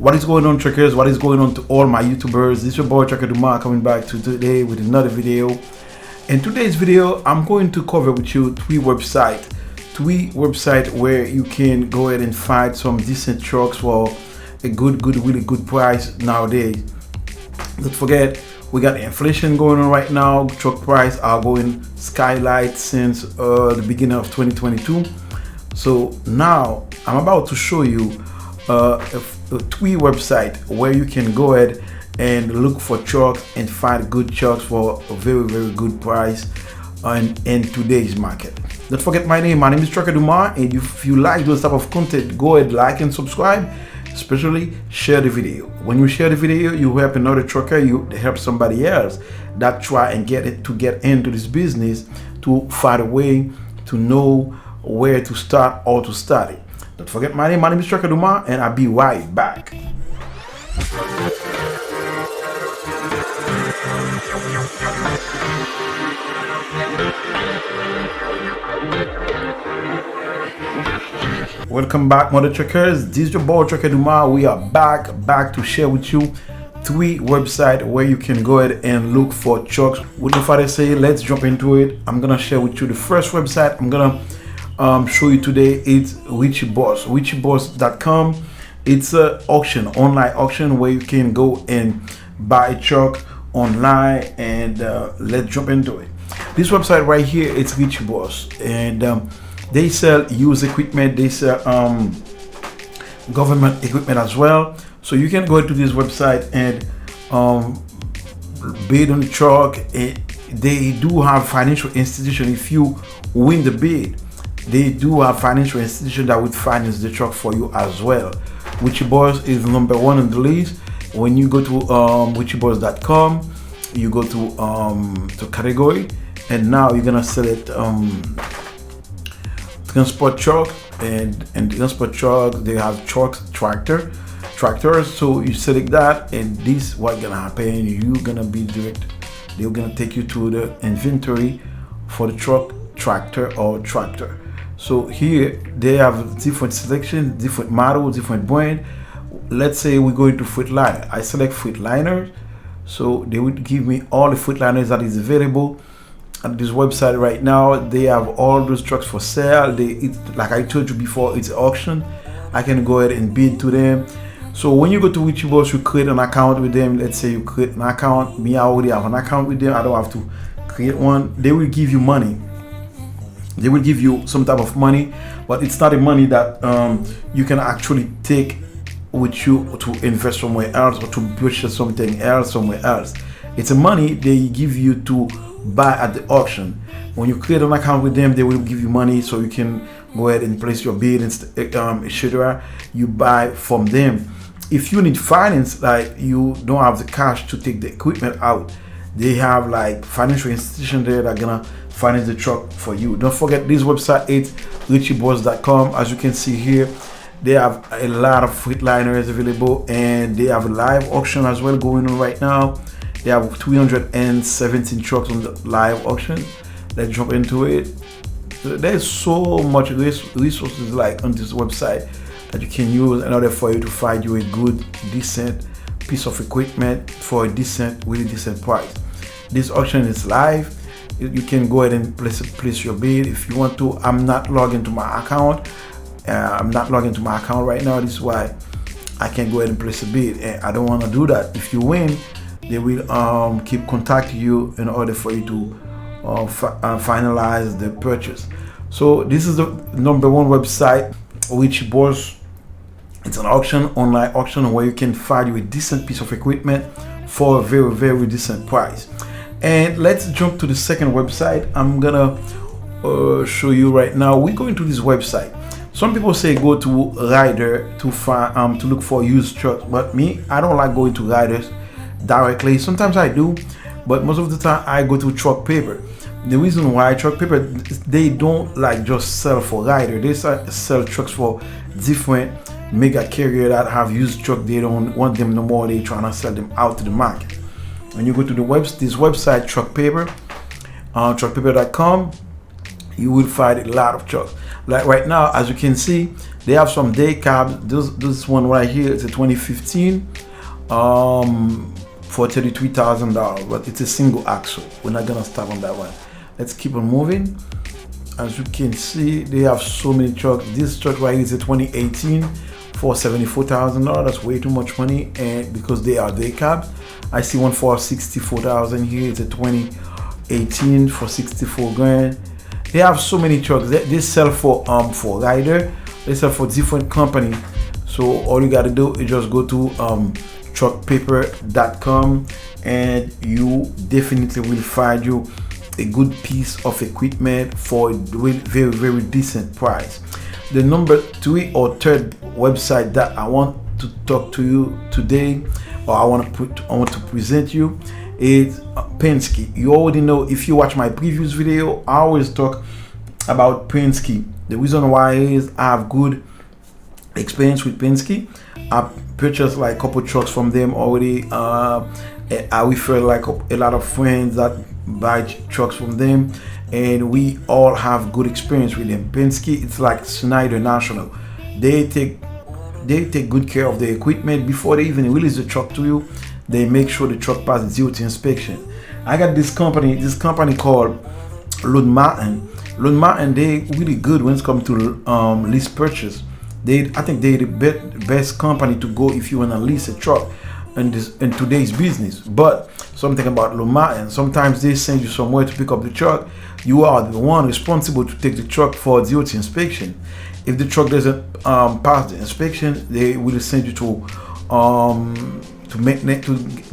What is going on, truckers? What is going on to all my YouTubers? This is your boy Trucker Duma coming back to today with another video. In today's video, I'm going to cover with you three websites where you can go ahead and find some decent trucks for a really good price nowadays. Don't forget, we got inflation going on right now. Truck prices are going skylight since the beginning of 2022. So now I'm about to show you three websites where you can go ahead and look for trucks and find good trucks for a very good price in today's market. Don't forget my name is Trucker Duma, and if you like those type of content, go ahead, like and subscribe. Especially share the video. When you share the video, you help another trucker, you help somebody else that try and get into this business, to find a way to know where to start or to start it. Don't forget my name is Trucker Duma, and I'll be right back. Welcome back, mother truckers. This is your boy Trucker Duma. We are back to share with you three websites where you can go ahead and look for trucks. Without further say, let's jump into it. I'm gonna share with you the first website I'm gonna show you today. It's richboss.com. It's an online auction where you can go and buy a truck online, and let's jump into it. This website right here, it's Rich Boss, and they sell used equipment. They sell government equipment as well. So you can go to this website and bid on the truck. They do have financial institution. If you win the bid, they do have financial institution that would finance the truck for you as well. Richie Boss is number one on the list. When you go to richboss.com, you go to category, and now you're gonna select transport truck, and transport truck, they have tractors. So you select that, and this what gonna happen. You're gonna be they're gonna take you to the inventory for the truck, tractor. So here they have different selections, different models, different brand. Let's say we go into Freithliner. I select Freithliner, so they would give me all the Freitliners that is available at this website right now. They have all those trucks for sale. Like I told you before, it's auction. I can go ahead and bid to them. So when you go to Richie Boss, you create an account with them. Let's say you create an account. Me, I already have an account with them. I don't have to create one. They will give you money. They will give you some type of money, but it's not a money that you can actually take with you to invest somewhere else or to purchase something else somewhere else. It's a money they give you to buy at the auction. When you create an account with them, they will give you money so you can go ahead and place your bid, etc. You buy from them. If you need finance, like you don't have the cash to take the equipment out, they have like financial institution there that are gonna finance the truck for you. Don't forget this website, it's richboss.com. As you can see here, they have a lot of Freitliners available, and they have a live auction as well going on right now. They have 317 trucks on the live auction. Let's jump into it. There's so much resources like on this website that you can use in order for you to find you a good, decent piece of equipment for a really decent price. This auction is live. You can go ahead and place your bid if you want to. I'm not logged into my account. Right now. This is why I can't go ahead and place a bid, and I don't want to do that. If you win, they will keep contacting you in order for you to finalize the purchase. So this is the number one website, Richie Boss. It's an online auction where you can find you a decent piece of equipment for a very decent price. And let's jump to the second website I'm gonna show you right now. We go into this website. Some people say go to Rider to find to look for used trucks, but me, I don't like going to Riders directly. Sometimes I do, but most of the time I go to Truck Paper. The reason why Truck Paper, they don't like just sell for Rider. They sell trucks for different mega carrier that have used truck. They don't want them no more. They trying to sell them out to the market. When you go to this website, Truck Paper, truckpaper.com, you will find a lot of trucks. Like right now, as you can see, They have some day cab. This one right here is a 2015 for $33,000, but it's a single axle. We're not gonna stop on that one. Let's keep on moving. As you can see, they have so many trucks. This truck right here is a 2018 for $74,000. That's way too much money, and because they are day cabs. I see one for $64,000 here. It's a 2018 for 64 grand. They have so many trucks. They sell for rider. They sell for different companies. So all you gotta do is just go to truckpaper.com, and you definitely will find you a good piece of equipment for a very, very decent price. The number 3 or 3rd website that I want to talk to you today, or I want to present you, is Penske. You already know, if you watch my previous video, I always talk about Penske. The reason why is I have good experience with Penske. I purchased like a couple trucks from them already. I refer like a lot of friends that buy trucks from them, and we all have good experience with them. Penske, it's like Schneider National. They take good care of the equipment before they even release the truck to you. They make sure the truck passes DOT inspection. I got this company called Load Martin. Load Martin, they really good when it comes to lease purchase. I think they're the best company to go if you want to lease a truck in today's business. But something about Load Martin, sometimes they send you somewhere to pick up the truck. You are the one responsible to take the truck for DOT inspection. If the truck doesn't pass the inspection, they will send you to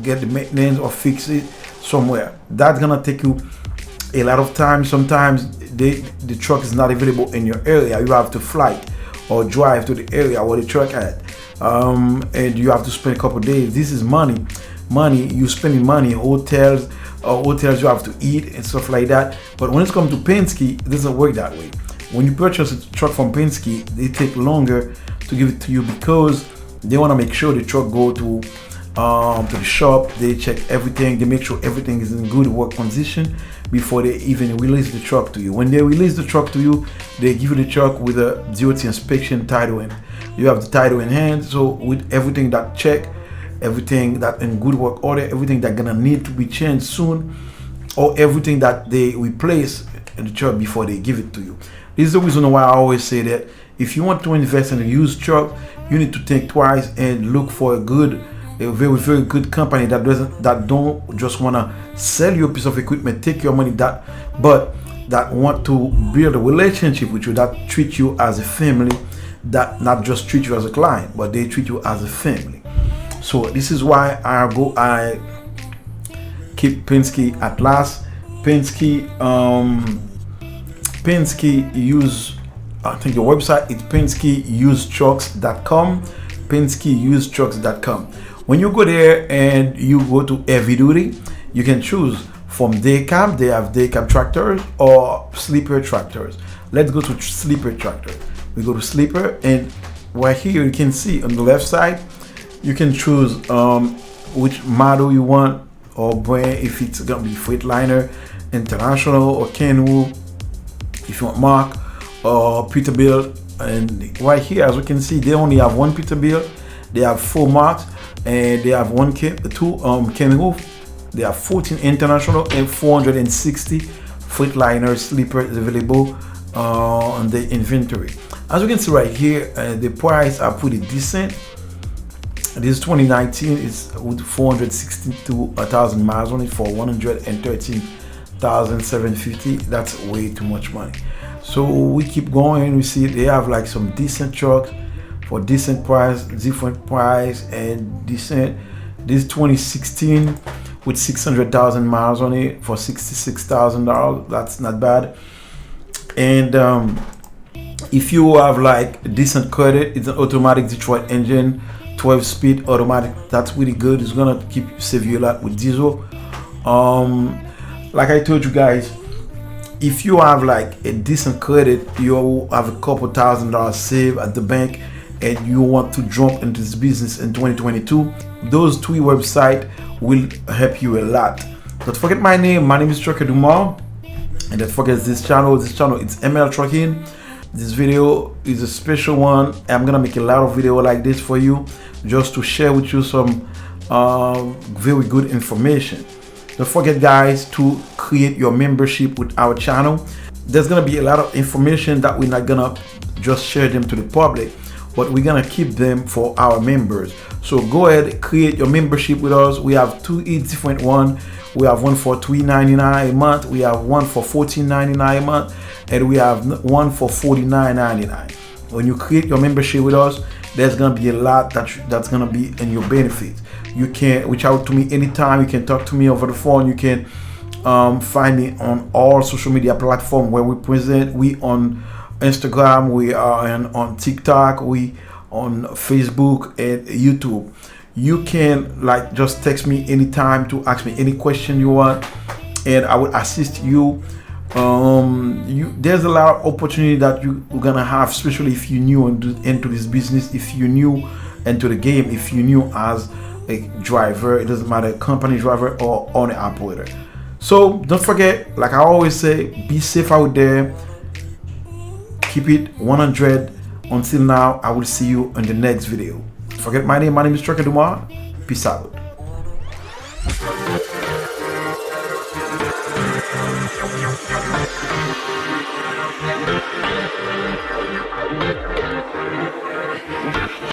get the maintenance or fix it somewhere. That's gonna take you a lot of time. Sometimes the truck is not available in your area. You have to fly or drive to the area where the truck at, and you have to spend a couple days. This is money. You spending money, hotels you have to eat and stuff like that. But when it comes to Penske, it doesn't work that way. When you purchase a truck from Penske, they take longer to give it to you because they want to make sure the truck go to the shop. They check everything. They make sure everything is in good work condition before they even release the truck to you. When they release the truck to you, they give you the truck with a DOT inspection title in. You have the title in hand, so with everything that check, everything that in good work order, everything that gonna need to be changed soon, or everything that they replace in the truck before they give it to you. This is the reason why I always say that if you want to invest in a used truck, you need to think twice and look for a very, very good company that don't just want to sell you a piece of equipment, take your money, but that want to build a relationship with you, that treat you as a family, that not just treat you as a client, but they treat you as a family. So this is why I keep Penske at last. Penske use, I think your website is PenskeUsedTrucks.com. PenskeUsedTrucks.com. When you go there and you go to heavy duty, you can choose from day cab. They have day cab tractors or sleeper tractors. Let's go to sleeper tractor. We go to sleeper, and right here you can see on the left side, you can choose which model you want or brand, if it's gonna be Freithliner, International, or Kenwood, if you want Mark or Peterbilt. And right here, as we can see, they only have one Peterbilt, they have 4 Marks, and they have two Kenwood. They have 14 International and 460 Freightliner sleepers available on the inventory. As you can see right here, the price are pretty decent. This 2019 is with 462,000 miles on it for 113,750. That's way too much money. So we keep going. We see they have like some decent trucks for decent price, different price, and decent. This 2016 with 600,000 miles on it for $66,000. That's not bad. And if you have like decent credit, it's an automatic Detroit engine, 12-speed automatic. That's really good. It's gonna save you a lot with diesel. Like I told you guys, if you have like a decent credit, you have a couple $1,000 saved at the bank, and you want to jump into this business in 2022, those 3 websites will help you a lot. Don't forget my name. My name is Trucker Dumas, and don't forget this channel. This channel, it's ML Trucking. This video is a special one. I'm gonna make a lot of video like this for you, just to share with you some very good information. Don't forget, guys, to create your membership with our channel. There's gonna be a lot of information that we're not gonna just share them to the public, but we're gonna keep them for our members. So go ahead, create your membership with us. We have two different ones. We have one for $3.99 a month, we have one for $14.99 a month, and we have one for $49.99. When you create your membership with us, there's gonna be a lot that's gonna be in your benefit. You can reach out to me anytime. You can talk to me over the phone. You can find me on all social media platforms where we present. We on Instagram, we are on TikTok, we on Facebook and YouTube. You can just text me anytime to ask me any question you want, and I will assist you. There's a lot of opportunity that you're gonna have, especially if you're new into this business, if you're new into the game, if you're new as a driver. It doesn't matter, company driver or owner operator. So don't forget, like I always say, be safe out there. Keep it 100. Until now, I will see you in the next video. Forget my name is Trucker Dumar. Peace out.